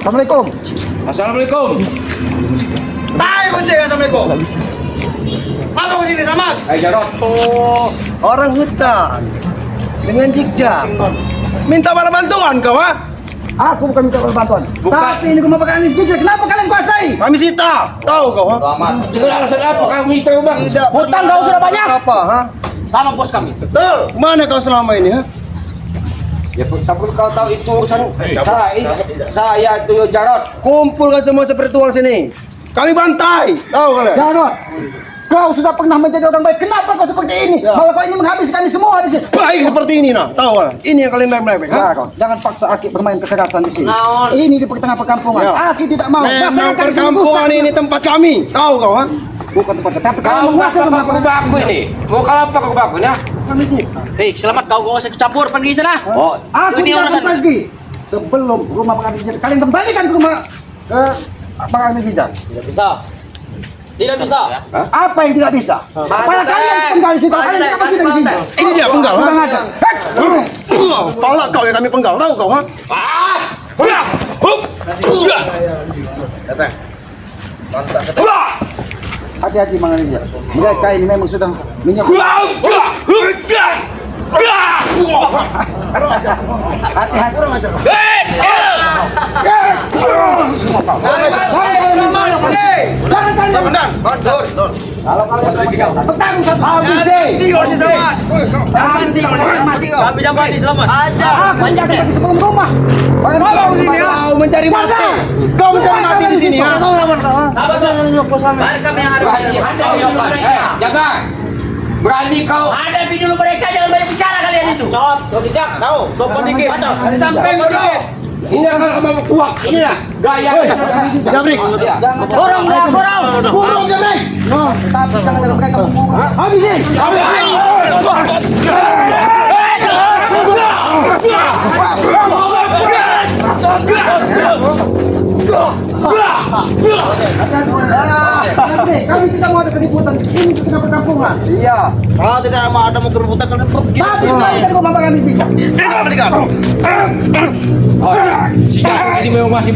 Assalamualaikum. Assalamualaikum. Tayo kunci, assalamualaikum. Apa kunci ini sama? Jarot. Oh, orang hutan dengan jikjak. Minta bala bantuan kau, ha? Aku bukan minta bantuan. Bukan. Tapi ini gue mau pakai jikjak. Kenapa kalian kuasai? Kami sita. Tahu kau, ha? Selamat. Itu alasan apa kamu minta bang? Hutang kau sudah banyak. Apa, ha? Sama bos kami. Betul. Mana kau selama ini, ha? Ya tapi kau tahu itu urusan saya itu Jarot. Kumpulkan semua seperti uang sini. Kami bantai. Tahu kalian? Jarot, kau sudah pernah menjadi orang baik. Kenapa kau seperti ini? Ya. Malah kau ini menghabisi kami semua di sini. Baik seperti ini, nah. Tahu kalian? Ini yang kalian melek-melek, ha? Jarot, jangan paksa Aki bermain kekerasan di sini. Naon? Ini di tengah perkampungan. Ya. Aki tidak mau. Memang Masyarakat di sini perkampungan rusak. ini tempat kami. Tahu kau, ha? Bukan tempat, tapi kalian Kau menguasai apa rumah ke rumah aku ini? Mau kau apa ke rumah aku ya? kami sih. Hei, selamat kau gak usah campur pergi sana. Oh, Aku Ini tidak akan urusan- pergi sebelum rumah pengantin jejak. Kalian kembalikan ke rumah ke pengantin jejak. Tidak bisa. Tidak bisa. Apa yang tidak bisa? Para kalian penggal di sini, para kalian tidak bisa di sini. Ini dia penggal, ha? Kurang ajar. Pala kau yang kami penggal. Tahu kau, ha? Hati-hati pengantin jejak. Mereka ini memang sudah minyak. Hati-hati. Kalau kalian bertanggung jawab habis Kami jangan mati selamat. Aja. Aku jaga pergi sebelum rumah. Kau sini, ha? Kau mencari mati. Kau mencari mati di sini, ha? Mari kami yang ada. Jaga. Berani kau. Hadapi dulu mereka, jangan banyak bicara kalian itu. Cot, kau tidak tahu. Sopan dikit. Sampai dikit. Ini akan kamu kuat. Inilah gaya. Jabrik. Kurung. Burung Jabrik. Tapi jangan jaga mereka semua. Habisin. Kami tidak mau ada keributan. Ini di tengah perkampungan. Iya. Kalau tidak mau ada kerebutan kalian pergi. Tapi kalian rumah pengantin jejak. Ini memang masih.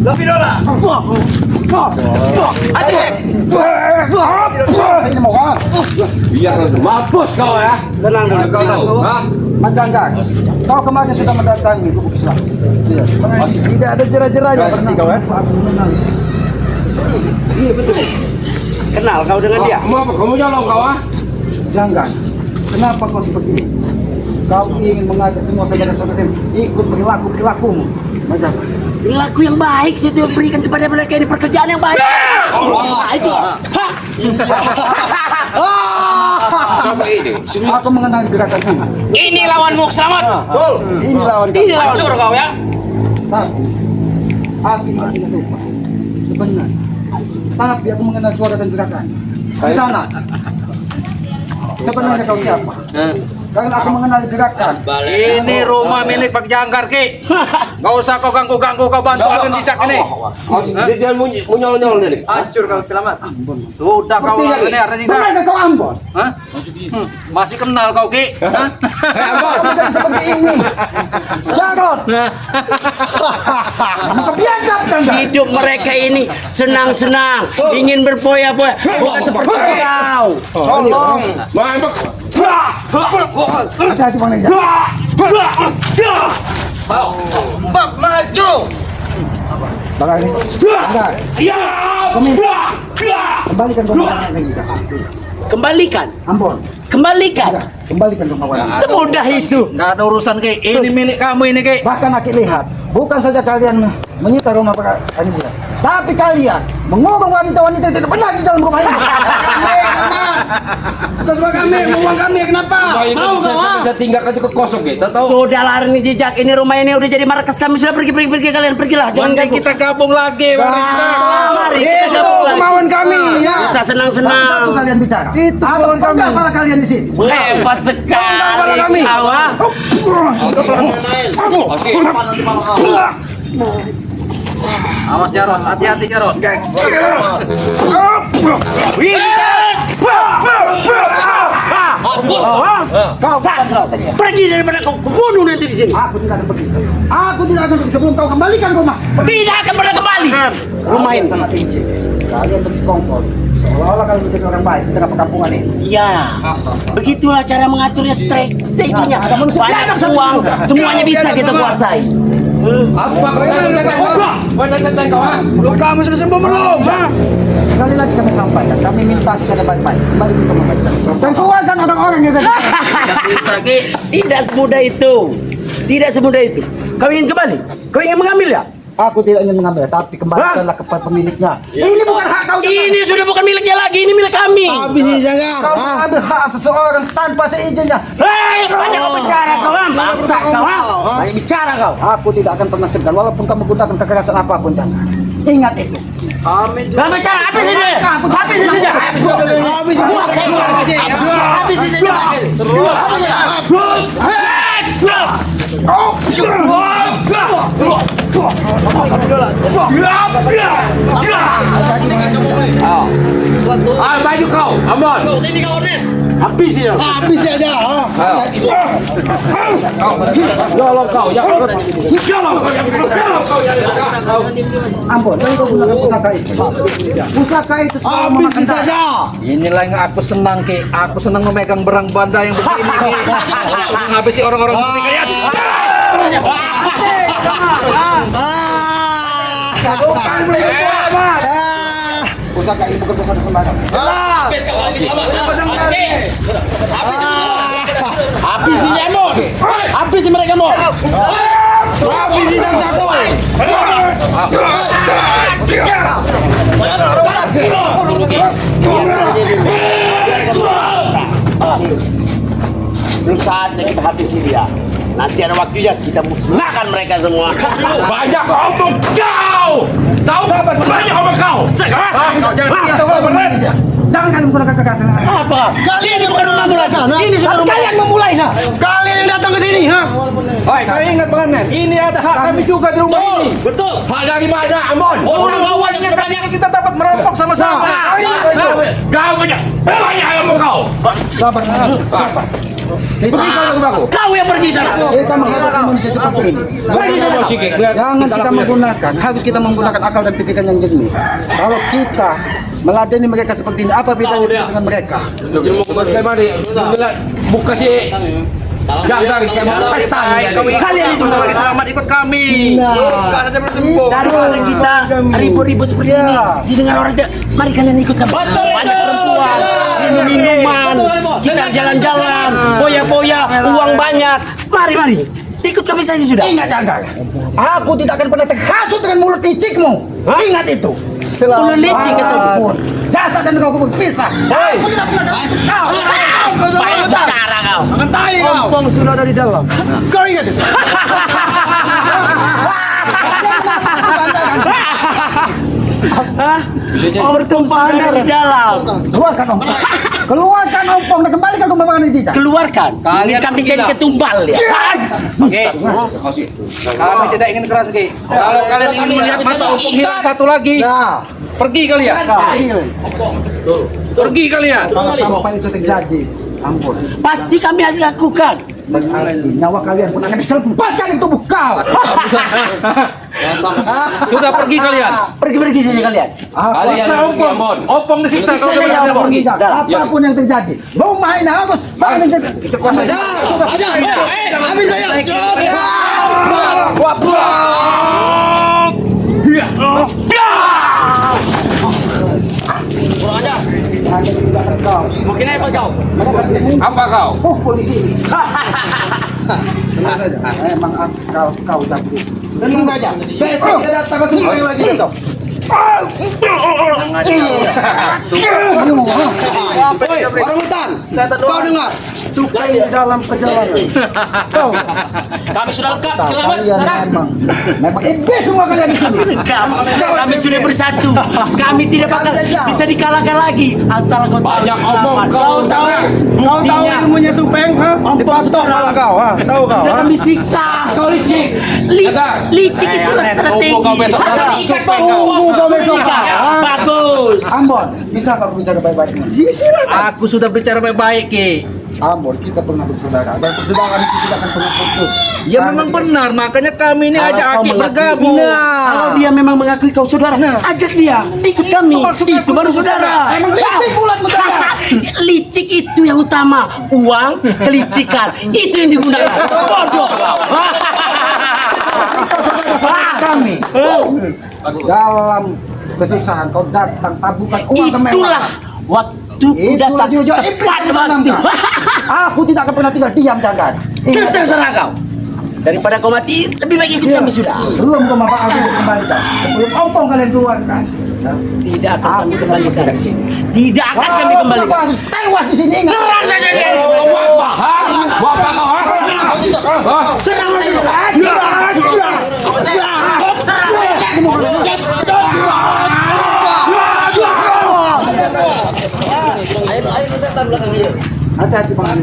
Lebih dola. Ini mau apa? Biar mampus kau ya. Tenang dulu kau tahu. Hah? Mas Ganggang, kau kemarin sudah mendatangi Gubuk Islam. Iya. Tidak ada jerah-jerahnya seperti kau, ya? Iya betul. Kenal kau dengan dia? Kamu apa? Kamu nyolong kau ah? Ganggang, kenapa kau seperti ini? Kau ingin mengajak semua saudara-saudara ikut perilakumu. Macam Perilaku yang baik sih itu yang berikan kepada mereka ini pekerjaan yang baik. Nah, itu. Sampai ini. aku mengenal gerakan ini. Ini lawanmu, selamat. Ini lawan kau. Ini hancur kau ya. Tapi aku tidak bisa lupa. Sebenarnya. Tapi aku mengenal suara dan gerakan. Di sana. Sebenarnya kau siapa? Karena aku mengenal gerakan. Ini rumah milik Pak Jangkar, Ki. Gak usah kau ganggu-ganggu, kau bantu akan cicak ini. Dia jangan munyol-nyol nih. Hancur kau, selamat. Sudah kau Seperti ini, cicak. Bukankah kau Ambon? Hah? Masih kenal kau, Ki? Hah? Kau menjadi seperti ini. Jarot. Biadab kan? Hidup mereka ini senang-senang, ingin berpoya-poya, bukan seperti kau. Tolong. Hati-hati Bang Neja. Mbak, maju. Bang Ari. Enggak. Kembalikan rumah wanita kita. Kembalikan, Ambon. kembalikan. Enggak. Kembalikan rumah wanita. Semudah itu. Gak ada urusan, Ki. Ini milik kamu ini, Ki. Bahkan aku lihat, bukan saja kalian menyita rumah ini, tapi kalian mengurung wanita-wanita yang tidak benar di dalam rumah ini. Suka-suka kami, mau uang kami, kenapa? Mau kau, ha? Bisa tinggalkan itu kosong kita tahu. Sudah lari nih jejak, ini rumah ini udah jadi markas kami, sudah pergi kalian pergilah, jangan Mending ganggu. kita gabung lagi. Mari kita Itu gabung lagi. kemauan kami, ya. Bisa senang-senang. Satu kalian bicara. Itu Apa kemauan kami. kepala kalian di sini? Hebat sekali kami. kau, ah. Awas Jarot, hati-hati Jarot. Bos. Kau bukan kesatria. Pergi daripada kau bunuh nanti di sini. Aku tidak akan pergi. Aku tidak akan pergi sebelum kau kembalikan rumah. Tidak akan pernah kembali. Rumah ini. Sangat licik. Kalian bersekongkol. Seolah-olah kalian menjadi orang baik di tengah perkampungan ini. Ya, begitulah cara mengaturnya strateginya. Banyak uang, semuanya bisa kita kuasai. Apa kau yang kau? Lukamu sudah sembuh belum? Ha? Sekali lagi kami sampaikan, kami minta secara baik-baik. Kembali ke rumah baik. Dan keluarkan orang-orang yang tadi. Tidak semudah itu. Tidak semudah itu. Kau ingin kembali? Kau ingin mengambil ya? Aku tidak ingin mengambil, tapi kembalikanlah kepada pemiliknya. Ini bukan hak kau. Ini sudah bukan miliknya lagi, ini milik kami. Habis ini Janggar. Kau mengambil hak seseorang tanpa seizinnya. Hei, banyak kau bicara kau, masak kau, banyak bicara kau. Aku tidak akan pernah segan, walaupun kamu gunakan kekerasan apapun, jangan. Ingat itu. Jangan bicara, habis ini. Habis ini saja. Habis ini. Habis ini saja. Baju kau, Ambon. Habis ini. Habis aja. Jolong kau, jangan jolong kau, Ampun, jangan kau gunakan pusaka itu. Pusaka itu selalu Habis memakan darah. saja. Inilah yang aku senang, Ki. Aku senang memegang berang banda yang begini, Ki. Untuk menghabisi orang-orang seperti kalian. Pusaka ini bukan pusaka sembarang. Habis ini Emon. Habis mereka mau. Habis ini satu. Belum saatnya kita habisi dia. Nanti ada waktunya kita musnahkan mereka semua. Banyak omong kau. Tahu banyak omong kau. Jangan kalian menggunakan kekerasan. Apa? Kalian yang bukan memulai sana. Ini sudah rumah. Kalian memulai sana. Kalian yang datang ke sini, ha? Hei, kau ingat pengamen? Ini ada hak kami juga di rumah ini. Betul. Hak dari mana, Ambon? Orang awalnya banyak. Kita dapat merampok sama-sama. Kau banyak omong kau. Sabar. Pergi kau ke baku. Kau yang pergi sana. Kita menghadapi manusia seperti ini. Jangan kita menggunakan, harus kita menggunakan akal dan pikiran yang jernih. Kalau kita meladeni mereka seperti ini, apa bedanya dengan mereka? Buka si Janggar setan. Kalian itu sama selamat ikut kami. Daripada kita ribut-ribut seperti ini, didengar orang tidak, mari kalian ikut kami. Banyak perempuan, minum-minuman, kita jalan-jalan, boya-boya, uang banyak. Mari, ikut kami saja sudah. Ingat Janggar, aku tidak akan pernah terhasut dengan mulut licikmu. Ingat itu. Mulut licik itu. Jasa dan kau berpisah. Aku tidak pernah kau. Banyak bicara kau. Akan tahi kau. Ompong sudah ada di dalam. Kau ingat itu. Bertumpahan dari dalam. Keluarkan ompong. Keluarkan ompong dan kembalikan ke bapak di cicak. Keluarkan. Kalian Kami pergi jadi lah. ketumbal ya. Oke. Kami tidak ingin keras, Ki. Kalau kalian ingin melihat mata opung hilang satu lagi, Nah, pergi kalian. pergi kalian. Pergi kalian. Kalau sampai itu terjadi, ampun. Pasti kami akan lakukan. Berarti nyawa kalian pun akan dilepaskan dari tubuh kau. Sudah pergi kalian. Pergi saja kalian. Kalian opong. Opong disiksa kalau Siksa tidak saja, ada pergi. Apapun yang terjadi, rumah ini harus kita kuasai. Aja. Habis saya. Mungkin apa kau? Apa kau? Oh, polisi. Tenang saja. Emang kau cabut. Tenang saja. Besok kita datang ke sini lagi besok. Orang hutan. Kau dengar? Suka di dalam perjalanan. Kau. Kami sudah lengkap selamat Kalian sekarang. memang iblis semua kalian di sini. Kami sudah bersatu. Kami tidak bakal bisa dikalahkan lagi. Asal kau tahu Banyak omong selamat. kau. Kau tahu ilmunya Supeng, ha? Dipatok malah kau, ha? Tahu kau, Sudah ha? kami siksa. Kau licik. Licik itulah strategi. Kau besok datang. Kau besok. Bagus. Ambon, bisa kau bicara baik-baik? Aku sudah bicara baik-baik, Ki. Ambon, kita pernah bersaudara. Dan persaudaraan itu tidak akan pernah putus. Ya memang benar, makanya kami ini Kalau ajak kau Aki mengakui- bergabung. Kalau dia memang mengakui kau saudara, ajak dia ikut kami. Itu baru saudara. Emang licik bulan saudara. Licik itu yang utama, uang, kelicikan itu yang digunakan. Bodoh. Kami dalam kesusahan kau datang tabukan uang kemewahan. Itulah waktu ku datang tepat waktu. Aku tidak akan pernah tinggal diam, jangan. Terserah kau. Daripada kau mati, lebih baik ikut kami sudah. Belum kau maaf aku kembalikan. Sebelum ompong kalian keluarkan. Tidak akan kami kembalikan. Tidak akan kami kembalikan. Kenapa harus tewas di sini? Serang saja dia. Serang saja. Hati-hati Bang.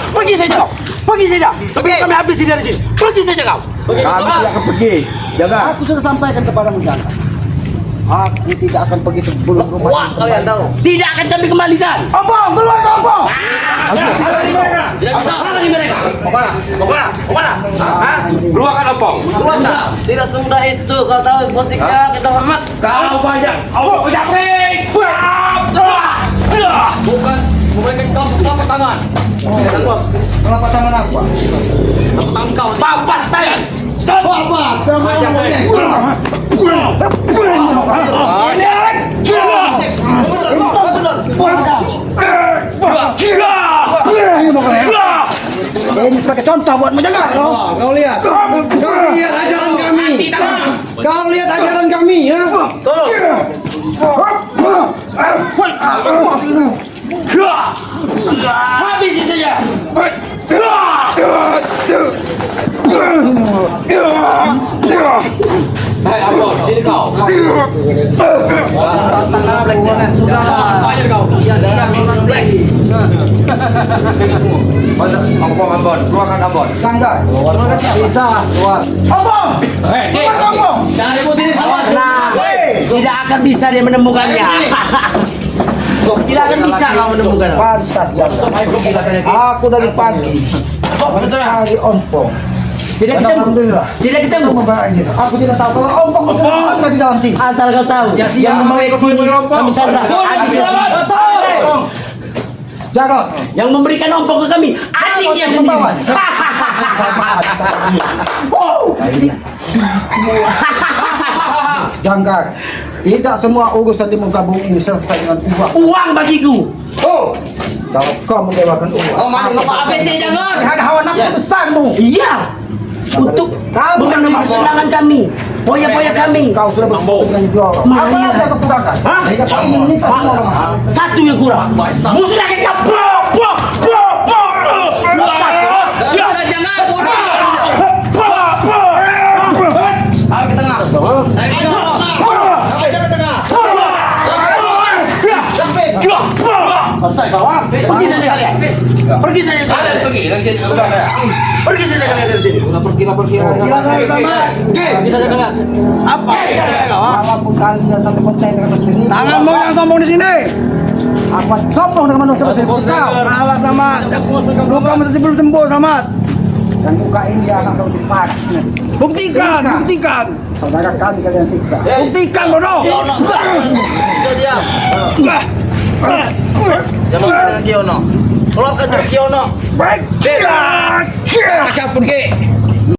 Pergi saja kau. Pergi saja. Sebelum kami habisi dari sini. Pergi saja kau. Kami tidak akan pergi. Jaga. Aku sudah sampaikan kepadamu, jangan. Aku tidak akan pergi sebelum Wah, kalian tahu. Tidak akan kami kembalikan. Ompong, keluar ompong. Tidak bisa. Mana mereka? Keluarkan opong. Tidak semudah itu, kau tahu posisinya kita hormat. Kau banyak. Kau banyak. Bukan kau telapak tangan. Telapak tangan apa? Papat tangan. Ini sebagai contoh buat menjaga. Kau lihat. Kau lihat ajaran kami. Kau lihat ajaran kami, ya. Habisi saja. Hei, Ambon, sini kau. Ambon, Ambon, keluarkan Ambon. Tangga. Bisa, keluar. Ompong. Hei, Keluar ompong. jangan ributin. Nah, tidak akan bisa dia menemukannya. Tidak akan bisa kau menemukan. Pantas jangan. Aku dari pagi mencari ompong. Tidak Dan ketemu. alhamdulillah. Tidak ketemu. Aku membayar ini. Aku tidak tahu kalau ompong itu ada di dalam sini. Asal kau tahu, yang membawa ke sini kami sandra. Jarot. Yang memberikan ompong ke kami, adiknya sendiri. Wow. Janggar. Tidak semua urusan di muka bumi ini selesai dengan uang. Uang bagiku. Oh. Kalau kau mendewakan uang. Oh, mana lupa ABC jangan. Ada hawa nafsu besarmu. Iya. Untuk menambah kesenangan kami, poya-poya kami. Kau sudah bersekutu dengan jual. Apa Iya. yang kau kurangkan? Sehingga kau ingin menikah semua orang. Satu yang kurang. Musuh lagi kau. Pergi saja kalian. Pergi saja kalian. Pergi, lagi sini. Sudah, saya. Pergi saja kalian dari sini. Pergi. Bisa jangan. Apa? Walaupun kalian satu percaya dengan sini. Tanganmu yang sombong di sini. Aku sombong dengan manusia seperti kau. Alah sama. Luka masih belum sembuh, Selamat. Dan muka ini akan kau dipakai. Buktikan, buktikan. Saudara kami kalian siksa. Buktikan, bodoh. Diam. Jangan dengan Kiono. Keluarkan dari Kiono. Baik. Siapapun ke.